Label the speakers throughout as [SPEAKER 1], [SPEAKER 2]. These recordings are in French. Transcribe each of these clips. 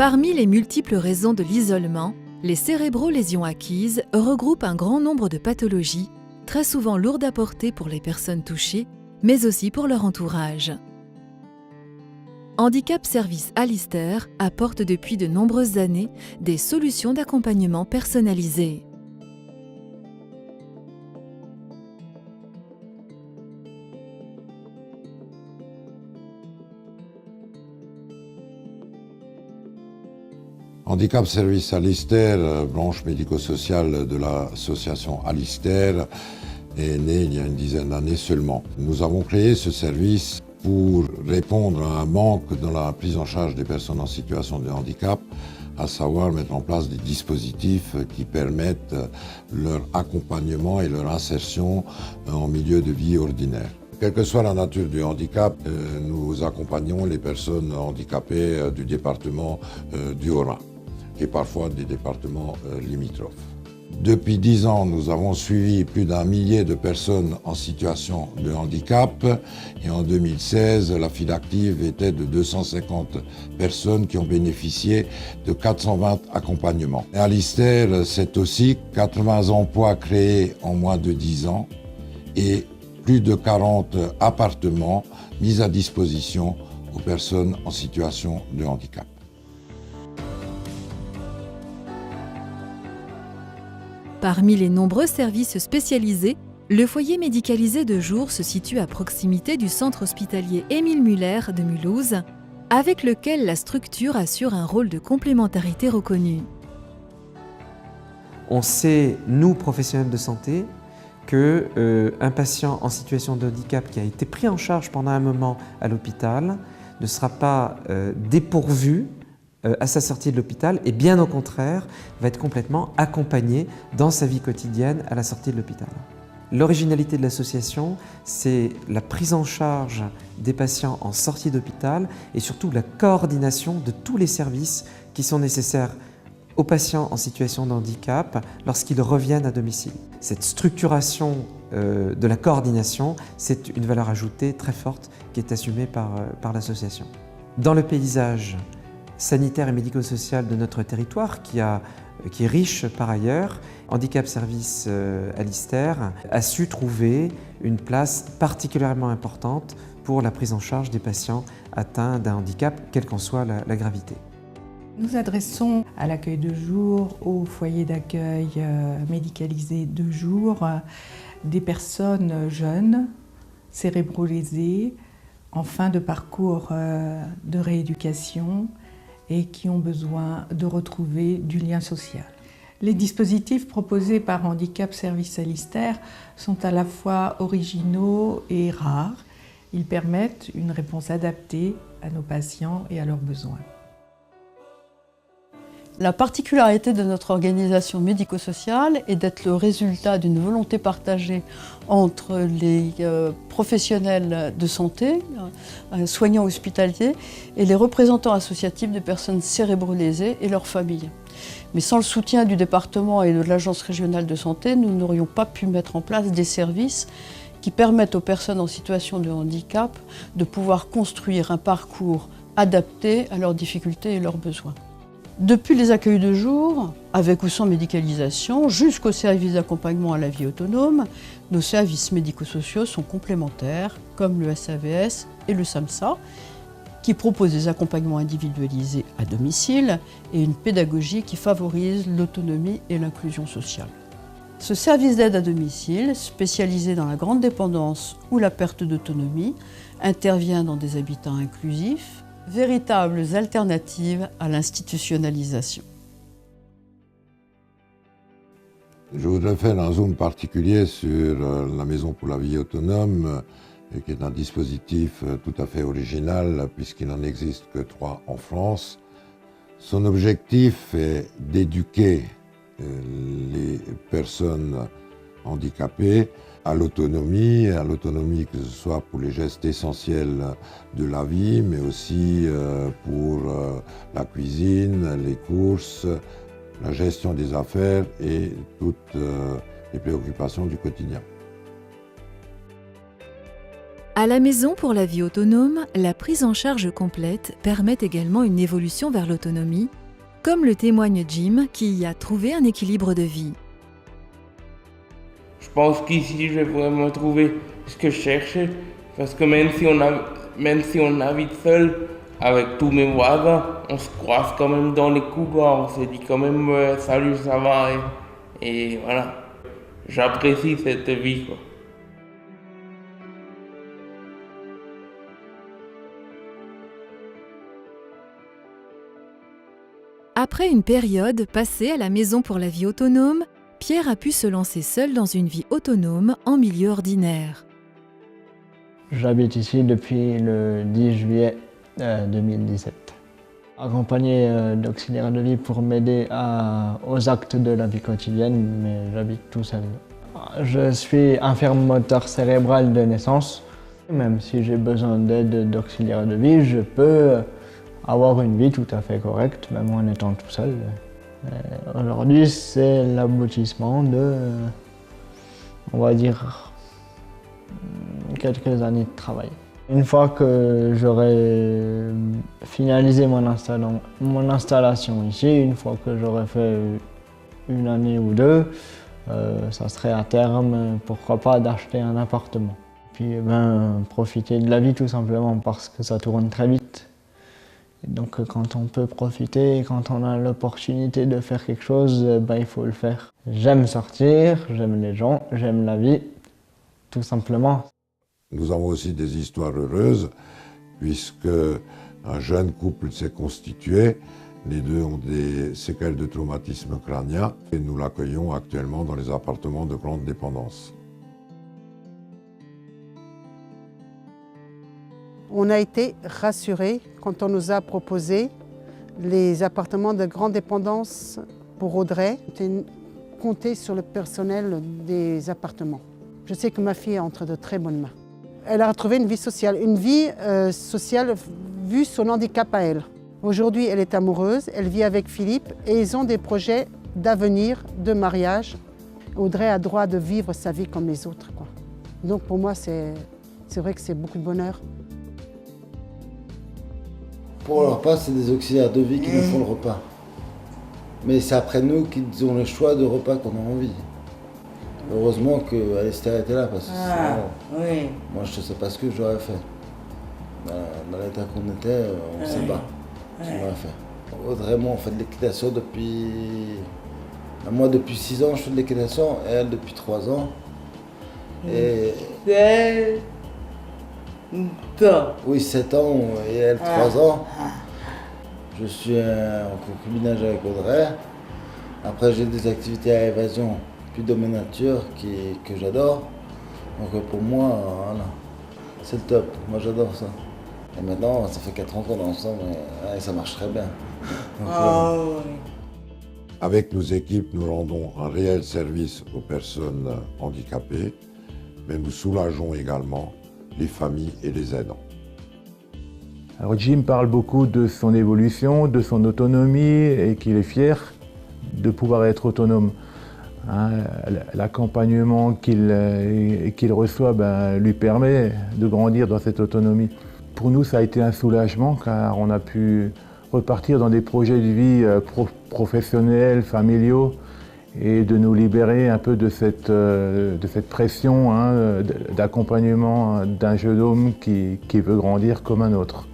[SPEAKER 1] Parmi les multiples raisons de l'isolement, les cérébro-lésions acquises regroupent un grand nombre de pathologies, très souvent lourdes à porter pour les personnes touchées, mais aussi pour leur entourage. Handicap Services Alister apporte depuis de nombreuses années des solutions d'accompagnement personnalisées.
[SPEAKER 2] Handicap Services Alister, branche médico-sociale de l'association Alister, est née il y a une dizaine d'années seulement. Nous avons créé ce service pour répondre à un manque dans la prise en charge des personnes en situation de handicap, à savoir mettre en place des dispositifs qui permettent leur accompagnement et leur insertion en milieu de vie ordinaire. Quelle que soit la nature du handicap, nous accompagnons les personnes handicapées du département du Haut-Rhin et parfois des départements limitrophes. Depuis 10 ans, nous avons suivi plus d'1 millier de personnes en situation de handicap et en 2016, la file active était de 250 personnes qui ont bénéficié de 420 accompagnements. Et Alister, c'est aussi 80 emplois créés en moins de 10 ans et plus de 40 appartements mis à disposition aux personnes en situation de handicap.
[SPEAKER 1] Parmi les nombreux services spécialisés, le foyer médicalisé de jour se situe à proximité du centre hospitalier Émile Muller de Mulhouse, avec lequel la structure assure un rôle de complémentarité reconnu.
[SPEAKER 3] On sait, nous, professionnels de santé, qu'un patient en situation de handicap qui a été pris en charge pendant un moment à l'hôpital ne sera pas dépourvu à sa sortie de l'hôpital et bien au contraire va être complètement accompagné dans sa vie quotidienne à la sortie de l'hôpital. L'originalité de l'association, c'est la prise en charge des patients en sortie d'hôpital et surtout la coordination de tous les services qui sont nécessaires aux patients en situation de handicap lorsqu'ils reviennent à domicile. Cette structuration de la coordination, c'est une valeur ajoutée très forte qui est assumée par l'association. Dans le paysage sanitaire et médico-social de notre territoire, qui est riche par ailleurs, Handicap Services Alister a su trouver une place particulièrement importante pour la prise en charge des patients atteints d'un handicap, quelle qu'en soit la gravité.
[SPEAKER 4] Nous adressons à l'accueil de jour, au foyer d'accueil médicalisé de jour, des personnes jeunes, cérébro-lésées, en fin de parcours de rééducation et qui ont besoin de retrouver du lien social. Les dispositifs proposés par Handicap Services Alister sont à la fois originaux et rares. Ils permettent une réponse adaptée à nos patients et à leurs besoins.
[SPEAKER 5] La particularité de notre organisation médico-sociale est d'être le résultat d'une volonté partagée entre les professionnels de santé, soignants hospitaliers et les représentants associatifs de personnes cérébro-lésées et leurs familles. Mais sans le soutien du département et de l'Agence régionale de santé, nous n'aurions pas pu mettre en place des services qui permettent aux personnes en situation de handicap de pouvoir construire un parcours adapté à leurs difficultés et leurs besoins. Depuis les accueils de jour, avec ou sans médicalisation, jusqu'au service d'accompagnement à la vie autonome, nos services médico-sociaux sont complémentaires, comme le SAVS et le SAMSA, qui proposent des accompagnements individualisés à domicile et une pédagogie qui favorise l'autonomie et l'inclusion sociale. Ce service d'aide à domicile, spécialisé dans la grande dépendance ou la perte d'autonomie, intervient dans des habitats inclusifs, véritables alternatives à l'institutionnalisation.
[SPEAKER 2] Je voudrais faire un zoom particulier sur la Maison pour la vie autonome, qui est un dispositif tout à fait original puisqu'il n'en existe que 3 en France. Son objectif est d'éduquer les personnes handicapées à l'autonomie que ce soit pour les gestes essentiels de la vie, mais aussi pour la cuisine, les courses, la gestion des affaires et toutes les préoccupations du quotidien.
[SPEAKER 1] À la maison pour la vie autonome, la prise en charge complète permet également une évolution vers l'autonomie, comme le témoigne Jim qui y a trouvé un équilibre de vie.
[SPEAKER 6] Je pense qu'ici, j'ai vraiment trouvé ce que je cherchais, parce que même si on habite seul, avec tous mes voisins, on se croise quand même dans les couloirs, on se dit quand même salut, ça va, et voilà. J'apprécie cette vie, quoi.
[SPEAKER 1] Après une période passée à la maison pour la vie autonome, Pierre a pu se lancer seul dans une vie autonome en milieu ordinaire.
[SPEAKER 7] J'habite ici depuis le 10 juillet 2017. Accompagné d'auxiliaires de vie pour m'aider aux actes de la vie quotidienne, mais j'habite tout seul. Je suis infirme moteur cérébral de naissance. Même si j'ai besoin d'aide d'auxiliaires de vie, je peux avoir une vie tout à fait correcte, même en étant tout seul. Aujourd'hui, c'est l'aboutissement de, on va dire, quelques années de travail. Une fois que j'aurai finalisé mon installation ici, une fois que j'aurai fait une année ou deux, ça serait à terme, pourquoi pas, d'acheter un appartement. Puis profiter de la vie tout simplement parce que ça tourne très vite. Et donc quand on peut profiter, quand on a l'opportunité de faire quelque chose, il faut le faire. J'aime sortir, j'aime les gens, j'aime la vie, tout simplement.
[SPEAKER 2] Nous avons aussi des histoires heureuses, puisque un jeune couple s'est constitué. Les deux ont des séquelles de traumatisme crânien et nous l'accueillons actuellement dans les appartements de grande dépendance.
[SPEAKER 8] On a été rassurés quand on nous a proposé les appartements de grande dépendance pour Audrey. Compter sur le personnel des appartements. Je sais que ma fille est entre de très bonnes mains. Elle a retrouvé une vie sociale vu son handicap à elle. Aujourd'hui, elle est amoureuse, elle vit avec Philippe et ils ont des projets d'avenir, de mariage. Audrey a droit de vivre sa vie comme les autres, quoi. Donc pour moi, c'est vrai que c'est beaucoup de bonheur.
[SPEAKER 9] Pour le repas, c'est des auxiliaires de vie qui nous font le repas. Mais c'est après nous qui avons le choix de repas qu'on a envie. Heureusement qu'Alistair était là, parce que sinon, moi je ne sais pas ce que j'aurais fait. Dans l'état qu'on était, on ne sait pas ce qu'on aurait fait. Audrey, moi, on fait de l'équitation depuis... Moi, depuis 6 ans, je fais de l'équitation, et elle, depuis 3 ans. Et... 7 ans, et elle 3 ans. Je suis en concubinage avec Audrey. Après, j'ai des activités à évasion, puis de ma nature, que j'adore. Donc pour moi, voilà, c'est le top. Moi, j'adore ça. Et maintenant, ça fait 4 ans qu'on est ensemble, et ça marche très bien. Donc,
[SPEAKER 2] Avec nos équipes, nous rendons un réel service aux personnes handicapées, mais nous soulageons également les familles et les aidants.
[SPEAKER 10] Alors Jim parle beaucoup de son évolution, de son autonomie et qu'il est fier de pouvoir être autonome. L'accompagnement qu'il reçoit lui permet de grandir dans cette autonomie. Pour nous, ça a été un soulagement car on a pu repartir dans des projets de vie professionnels, familiaux et de nous libérer un peu de cette pression d'accompagnement d'un jeune homme qui veut grandir comme un autre.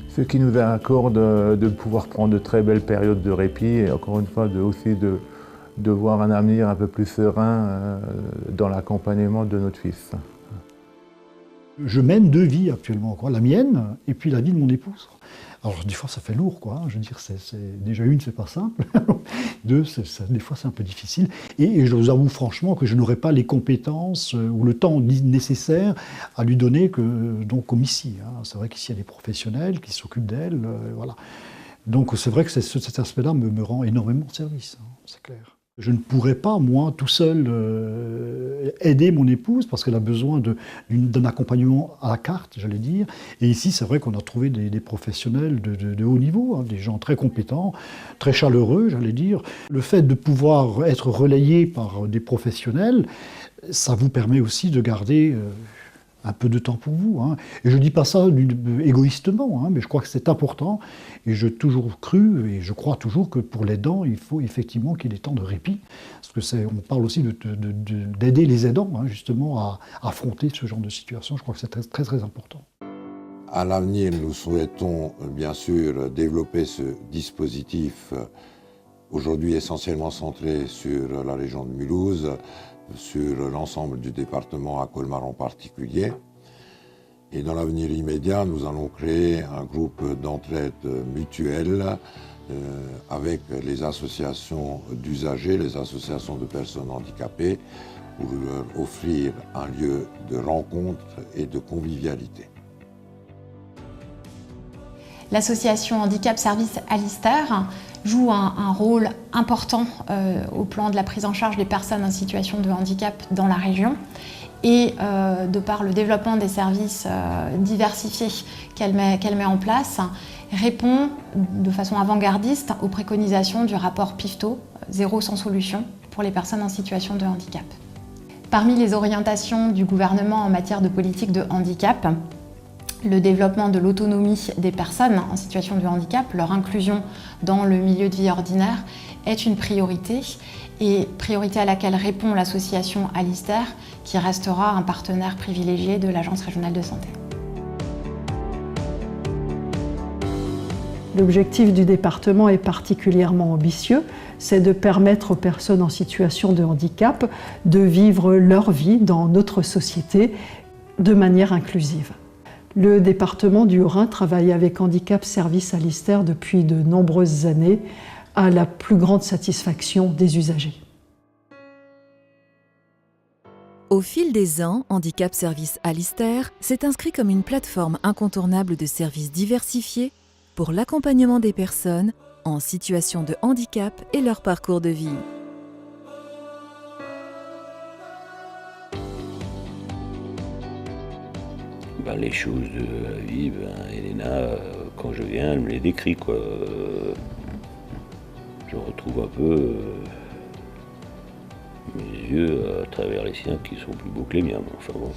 [SPEAKER 10] Ce qui nous accorde de pouvoir prendre de très belles périodes de répit et encore une fois de voir un avenir un peu plus serein dans l'accompagnement de notre fils.
[SPEAKER 11] Je mène 2 vies actuellement, quoi. La mienne et puis la vie de mon épouse. Alors des fois ça fait lourd, quoi. Je veux dire, déjà une, c'est pas simple. 2, des fois c'est un peu difficile. Et je vous avoue franchement que je n'aurais pas les compétences ou le temps nécessaire à lui donner comme ici. C'est vrai qu'ici il y a des professionnels qui s'occupent d'elle, voilà. Donc c'est vrai que cet aspect-là me rend énormément service, c'est clair. Je ne pourrais pas, moi, tout seul, aider mon épouse parce qu'elle a besoin d'un accompagnement à la carte, j'allais dire. Et ici, c'est vrai qu'on a trouvé des professionnels de haut niveau, des gens très compétents, très chaleureux, j'allais dire. Le fait de pouvoir être relayé par des professionnels, ça vous permet aussi de garder un peu de temps pour vous. Hein. Et je ne dis pas ça égoïstement, hein, mais je crois que c'est important. Et j'ai toujours cru, et je crois toujours que pour l'aidant, il faut effectivement qu'il y ait des temps de répit. Parce que on parle aussi d'aider les aidants, hein, justement, à affronter ce genre de situation. Je crois que c'est très, très, très important.
[SPEAKER 2] À l'avenir, nous souhaitons bien sûr développer ce dispositif, aujourd'hui essentiellement centré sur la région de Mulhouse, sur l'ensemble du département, à Colmar en particulier. Et dans l'avenir immédiat, nous allons créer un groupe d'entraide mutuelle avec les associations d'usagers, les associations de personnes handicapées, pour leur offrir un lieu de rencontre et de convivialité.
[SPEAKER 12] L'association Handicap Service Alistair joue un rôle important au plan de la prise en charge des personnes en situation de handicap dans la région. Et de par le développement des services diversifiés qu'elle met en place, répond de façon avant-gardiste aux préconisations du rapport PIFTO, Zéro sans solution, pour les personnes en situation de handicap. Parmi les orientations du gouvernement en matière de politique de handicap, le développement de l'autonomie des personnes en situation de handicap, leur inclusion dans le milieu de vie ordinaire est une priorité, et priorité à laquelle répond l'association Alistair, qui restera un partenaire privilégié de l'Agence régionale de santé.
[SPEAKER 13] L'objectif du département est particulièrement ambitieux, c'est de permettre aux personnes en situation de handicap de vivre leur vie dans notre société de manière inclusive. Le département du Haut-Rhin travaille avec Handicap Service Alistair depuis de nombreuses années, à la plus grande satisfaction des usagers.
[SPEAKER 1] Au fil des ans, Handicap Service Alistair s'est inscrit comme une plateforme incontournable de services diversifiés pour l'accompagnement des personnes en situation de handicap et leur parcours de vie.
[SPEAKER 14] Les choses de la vie, Elena, quand je viens, elle me les décrit, quoi. Je retrouve un peu mes yeux à travers les siens qui sont plus beaux que les miens, mais enfin bon.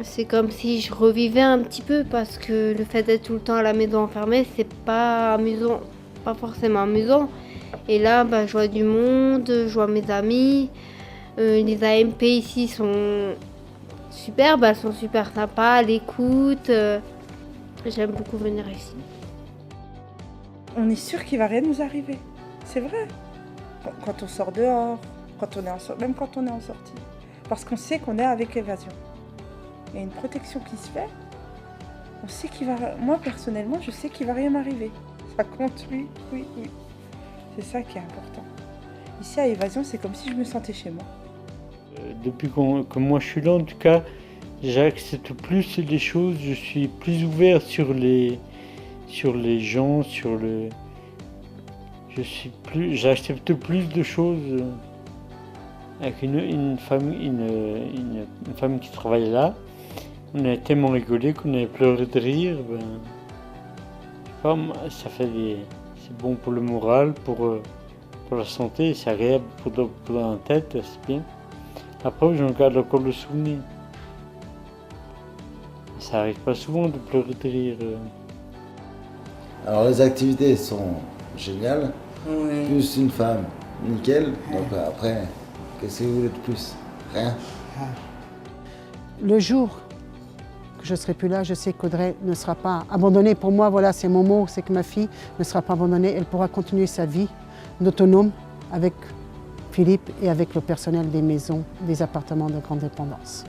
[SPEAKER 15] C'est comme si je revivais un petit peu, parce que le fait d'être tout le temps à la maison enfermée, c'est pas amusant, pas forcément amusant. Et là, je vois du monde, je vois mes amis, les AMP ici sont super, elles sont super sympas, à l'écoute. J'aime beaucoup venir ici.
[SPEAKER 16] On est sûr qu'il ne va rien nous arriver. C'est vrai. Quand on sort dehors, même quand on est en sortie. Parce qu'on sait qu'on est avec Évasion. Il y a une protection qui se fait. On sait qu'il va... Moi, personnellement, je sais qu'il ne va rien m'arriver. Ça compte, oui. C'est ça qui est important. Ici, à Évasion, c'est comme si je me sentais chez moi.
[SPEAKER 17] Depuis que moi je suis là, en tout cas, j'accepte plus les choses, je suis plus ouvert sur les gens, j'accepte plus de choses. Avec une femme qui travaille là, on a tellement rigolé qu'on avait pleuré de rire. C'est bon pour le moral, pour la santé, c'est agréable pour la tête, c'est bien. Après, j'en garde encore le souvenir. Ça n'arrive pas souvent de pleurer de rire.
[SPEAKER 9] Alors les activités sont géniales, oui. Plus une femme, nickel. Donc après, qu'est-ce que vous voulez de plus? Rien.
[SPEAKER 8] Le jour que je ne serai plus là, je sais qu'Audrey ne sera pas abandonnée. Pour moi, voilà, c'est mon mot, c'est que ma fille ne sera pas abandonnée. Elle pourra continuer sa vie d'autonome avec Philippe et avec le personnel des maisons, des appartements de grande dépendance.